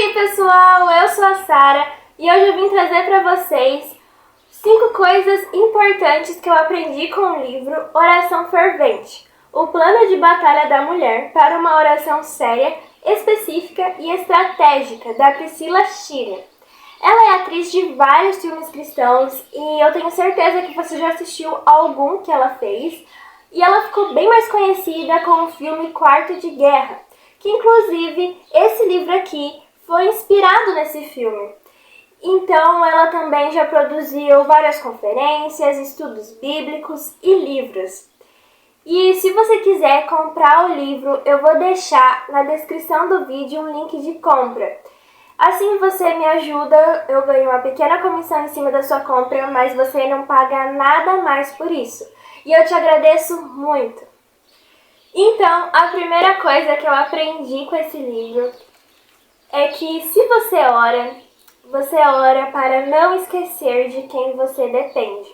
aí pessoal, eu sou a Sara e hoje eu vim trazer para vocês 5 coisas importantes que eu aprendi com o livro Oração Fervente, o plano de batalha da mulher para uma oração séria, específica e estratégica, da Priscila Shirer. Ela é atriz de vários filmes cristãos e eu tenho certeza que você já assistiu algum que ela fez, e ela ficou bem mais conhecida com o filme Quarto de Guerra, que inclusive esse livro aqui foi inspirado nesse filme. Então ela também já produziu várias conferências, estudos bíblicos e livros. E se você quiser comprar o livro, eu vou deixar na descrição do vídeo um link de compra. Assim você me ajuda, eu ganho uma pequena comissão em cima da sua compra, mas você não paga nada mais por isso. E eu te agradeço muito. Então, a primeira coisa que eu aprendi com esse livro é que se você ora para não esquecer de quem você depende.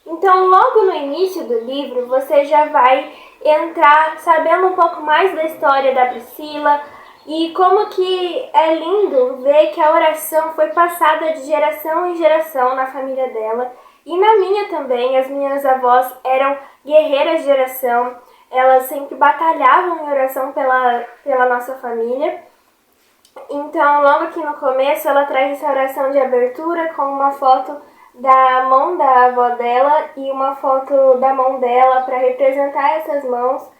Então, logo no início do livro, você já vai entrar sabendo um pouco mais da história da Priscila e como que é lindo ver que a oração foi passada de geração em geração na família dela. E na minha também, as minhas avós eram guerreiras de oração, elas sempre batalhavam em oração pela nossa família. Então, logo aqui no começo, ela traz essa oração de abertura com uma foto da mão da avó dela e uma foto da mão dela para representar essas mãos.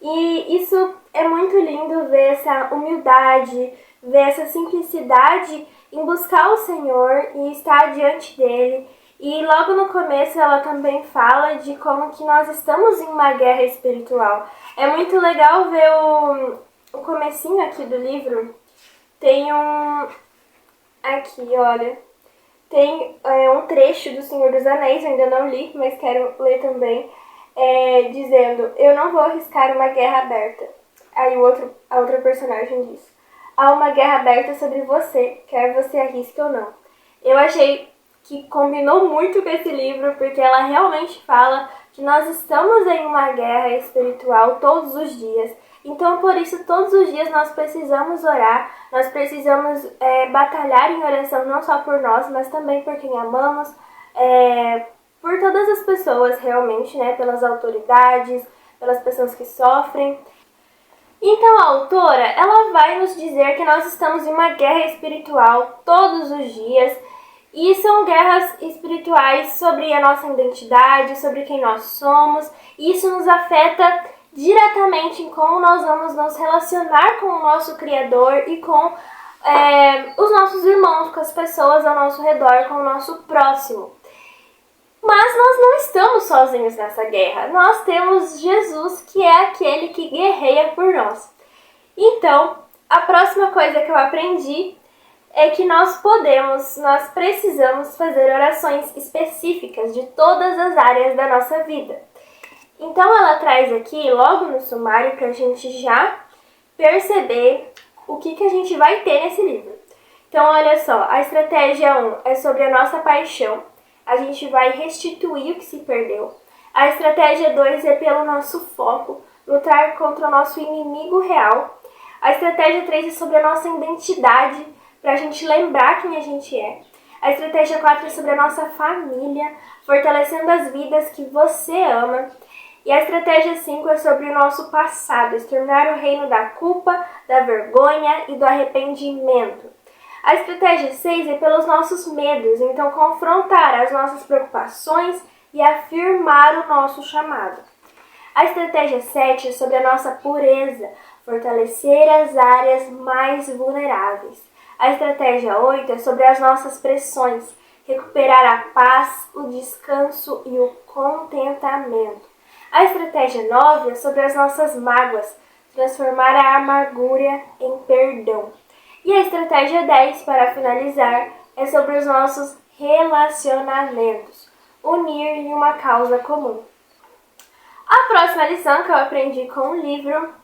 E isso é muito lindo, ver essa humildade, ver essa simplicidade em buscar o Senhor e estar diante dele. E logo no começo ela também fala de como que nós estamos em uma guerra espiritual. É muito legal ver o comecinho aqui do livro. Tem aqui, olha, tem um trecho do Senhor dos Anéis, eu ainda não li, mas quero ler também, dizendo: eu não vou arriscar uma guerra aberta. Aí a outra personagem diz: há uma guerra aberta sobre você, quer você arrisque ou não. Eu achei que combinou muito com esse livro, porque ela realmente fala que nós estamos em uma guerra espiritual todos os dias. Então, por isso, todos os dias nós precisamos orar, nós precisamos batalhar em oração não só por nós, mas também por quem amamos, por todas as pessoas realmente, né? Pelas autoridades, pelas pessoas que sofrem. Então a autora, ela vai nos dizer que nós estamos em uma guerra espiritual todos os dias, e são guerras espirituais sobre a nossa identidade, sobre quem nós somos, e isso nos afeta diretamente em como nós vamos nos relacionar com o nosso Criador e com os nossos irmãos, com as pessoas ao nosso redor, com o nosso próximo. Mas nós não estamos sozinhos nessa guerra. Nós temos Jesus, que é aquele que guerreia por nós. Então, a próxima coisa que eu aprendi é que nós precisamos fazer orações específicas de todas as áreas da nossa vida. Então ela traz aqui, logo no sumário, para a gente já perceber o que a gente vai ter nesse livro. Então olha só, a estratégia 1 é sobre a nossa paixão. A gente vai restituir o que se perdeu. A estratégia 2 é pelo nosso foco, lutar contra o nosso inimigo real. A estratégia 3 é sobre a nossa identidade, para a gente lembrar quem a gente é. A estratégia 4 é sobre a nossa família, fortalecendo as vidas que você ama. E a estratégia 5 é sobre o nosso passado, exterminar o reino da culpa, da vergonha e do arrependimento. A estratégia 6 é pelos nossos medos, então confrontar as nossas preocupações e afirmar o nosso chamado. A estratégia 7 é sobre a nossa pureza, fortalecer as áreas mais vulneráveis. A estratégia 8 é sobre as nossas pressões, recuperar a paz, o descanso e o contentamento. A estratégia 9 é sobre as nossas mágoas, transformar a amargura em perdão. E a estratégia 10, para finalizar, é sobre os nossos relacionamentos, unir em uma causa comum. A próxima lição que eu aprendi com o livro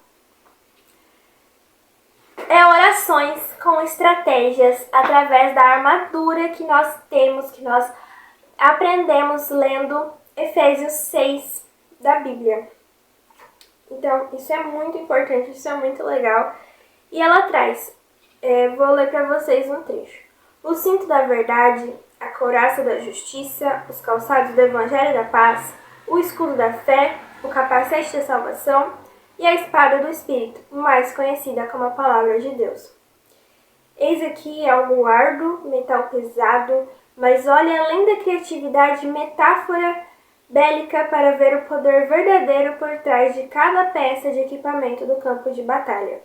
é orações com estratégias através da armadura que nós temos, que nós aprendemos lendo Efésios 6 da Bíblia. Então, isso é muito importante, isso é muito legal. E ela traz Vou ler para vocês um trecho. O cinto da verdade, a couraça da justiça, os calçados do evangelho da paz, o escudo da fé, o capacete da salvação e a espada do Espírito, mais conhecida como a palavra de Deus. Eis aqui algo árduo, metal pesado, mas olhe além da criatividade metáfora bélica para ver o poder verdadeiro por trás de cada peça de equipamento do campo de batalha.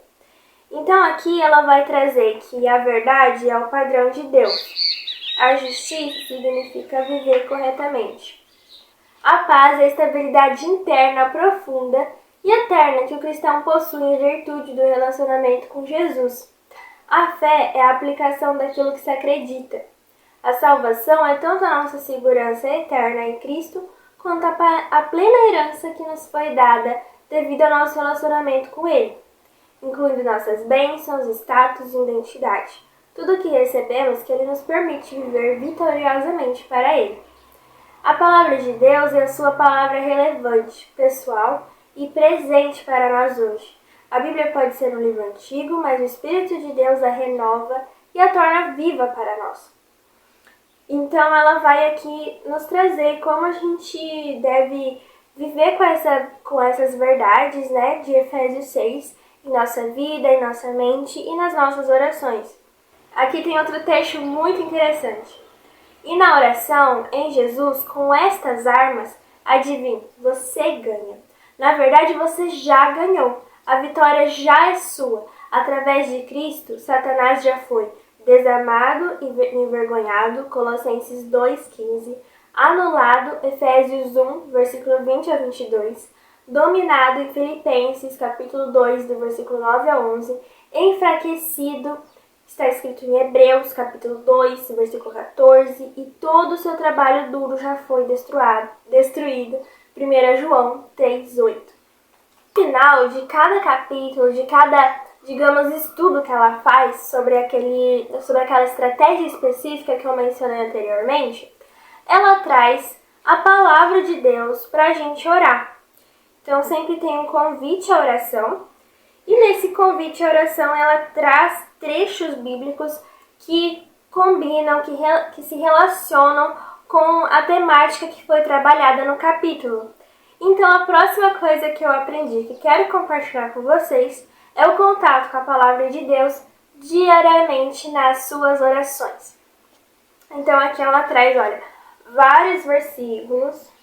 Então aqui ela vai trazer que a verdade é o padrão de Deus. A justiça significa viver corretamente. A paz é a estabilidade interna profunda e eterna que o cristão possui em virtude do relacionamento com Jesus. A fé é a aplicação daquilo que se acredita. A salvação é tanto a nossa segurança eterna em Cristo, quanto a plena herança que nos foi dada devido ao nosso relacionamento com Ele, incluindo nossas bênçãos, status e identidade. Tudo o que recebemos que Ele nos permite viver vitoriosamente para Ele. A palavra de Deus é a sua palavra relevante, pessoal e presente para nós hoje. A Bíblia pode ser um livro antigo, mas o Espírito de Deus a renova e a torna viva para nós. Então ela vai aqui nos trazer como a gente deve viver com essas verdades, né, de Efésios 6, em nossa vida, em nossa mente e nas nossas orações. Aqui tem outro texto muito interessante. E na oração, em Jesus, com estas armas, adivinhe, você ganha. Na verdade, você já ganhou. A vitória já é sua. Através de Cristo, Satanás já foi desarmado e envergonhado, Colossenses 2,15, anulado, Efésios 1, versículo 20 a 22, dominado em Filipenses, capítulo 2, do versículo 9 a 11, enfraquecido, está escrito em Hebreus, capítulo 2, versículo 14, e todo o seu trabalho duro já foi destruído, 1 João 3,8. No final de cada capítulo, de cada, digamos, estudo que ela faz sobre aquela estratégia específica que eu mencionei anteriormente, ela traz a palavra de Deus para a gente orar. Então sempre tem um convite à oração, e nesse convite à oração ela traz trechos bíblicos que combinam, que se relacionam com a temática que foi trabalhada no capítulo. Então a próxima coisa que eu aprendi, que quero compartilhar com vocês, é o contato com a palavra de Deus diariamente nas suas orações. Então aqui ela traz, olha, vários versículos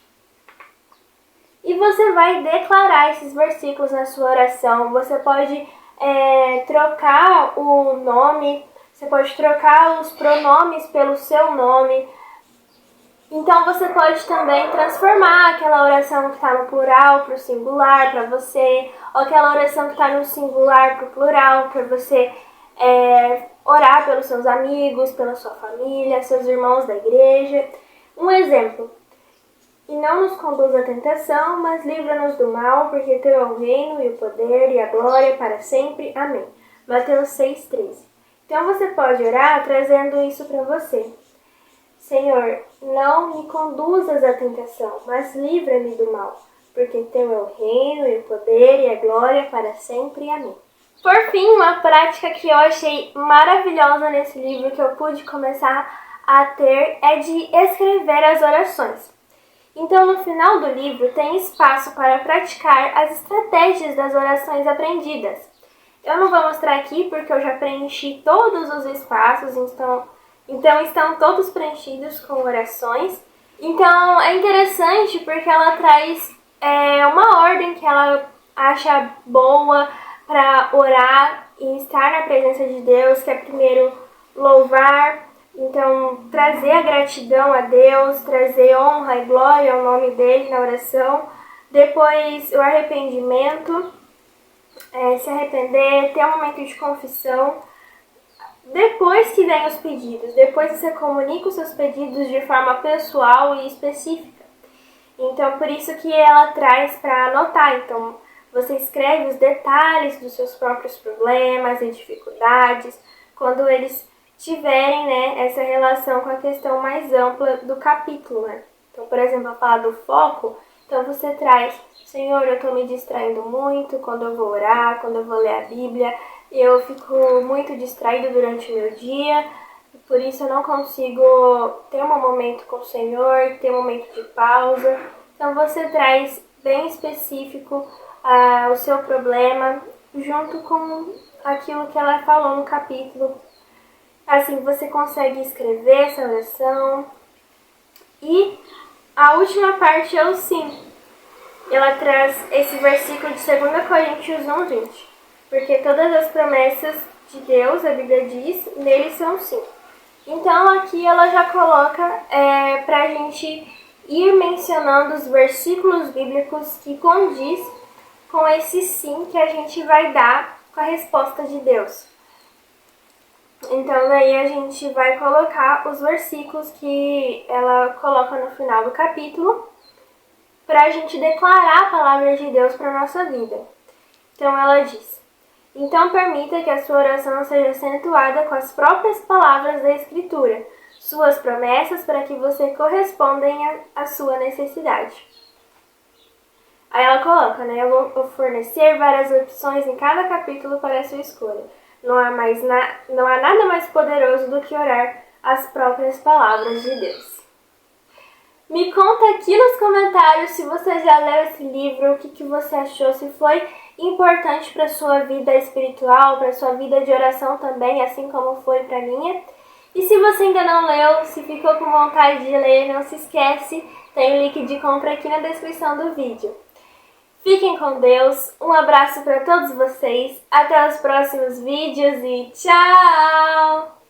e você vai declarar esses versículos na sua oração. Você pode trocar o nome, você pode trocar os pronomes pelo seu nome. Então você pode também transformar aquela oração que está no plural para o singular para você, ou aquela oração que está no singular para o plural para você orar pelos seus amigos, pela sua família, seus irmãos da igreja. Um exemplo: e não nos conduz à tentação, mas livra-nos do mal, porque teu é o reino e o poder e a glória para sempre. Amém. Mateus 6,13. Então você pode orar trazendo isso para você. Senhor, não me conduzas à tentação, mas livra-me do mal, porque teu é o reino e o poder e a glória para sempre. Amém. Por fim, uma prática que eu achei maravilhosa nesse livro, que eu pude começar a ter, é de escrever as orações. Então, no final do livro, tem espaço para praticar as estratégias das orações aprendidas. Eu não vou mostrar aqui porque eu já preenchi todos os espaços, então estão todos preenchidos com orações. Então é interessante porque ela traz uma ordem que ela acha boa para orar e estar na presença de Deus, que é primeiro louvar, então trazer a gratidão a Deus, trazer honra e glória ao nome dele na oração. Depois o arrependimento, se arrepender, ter um momento de confissão. Depois que vem os pedidos, depois você comunica os seus pedidos de forma pessoal e específica. Então, por isso que ela traz para anotar. Então, você escreve os detalhes dos seus próprios problemas e dificuldades, quando eles tiverem, né, essa relação com a questão mais ampla do capítulo, né? Então, por exemplo, a falar do foco, então você traz: Senhor, eu estou me distraindo muito quando eu vou orar, quando eu vou ler a Bíblia. eu fico muito distraída durante o meu dia, por isso eu não consigo ter um momento com o Senhor, ter um momento de pausa. Então você traz bem específico o seu problema junto com aquilo que ela falou no capítulo. Assim você consegue escrever essa oração. E a última parte é o sim. Ela traz esse versículo de 2 Coríntios 1:20. Porque todas as promessas de Deus, a Bíblia diz, neles são sim. Então aqui ela já coloca para a gente ir mencionando os versículos bíblicos que condiz com esse sim que a gente vai dar com a resposta de Deus. Então daí a gente vai colocar os versículos que ela coloca no final do capítulo para a gente declarar a palavra de Deus para a nossa vida. Então ela diz: então permita que a sua oração seja acentuada com as próprias palavras da Escritura, suas promessas para que você corresponda à sua necessidade. Aí ela coloca, eu vou fornecer várias opções em cada capítulo para a sua escolha. Não há nada mais poderoso do que orar as próprias palavras de Deus. Me conta aqui nos comentários se você já leu esse livro, o que você achou, se foi importante para a sua vida espiritual, para a sua vida de oração também, assim como foi para a minha. E se você ainda não leu, se ficou com vontade de ler, não se esquece, tem o link de compra aqui na descrição do vídeo. Fiquem com Deus, um abraço para todos vocês, até os próximos vídeos e tchau!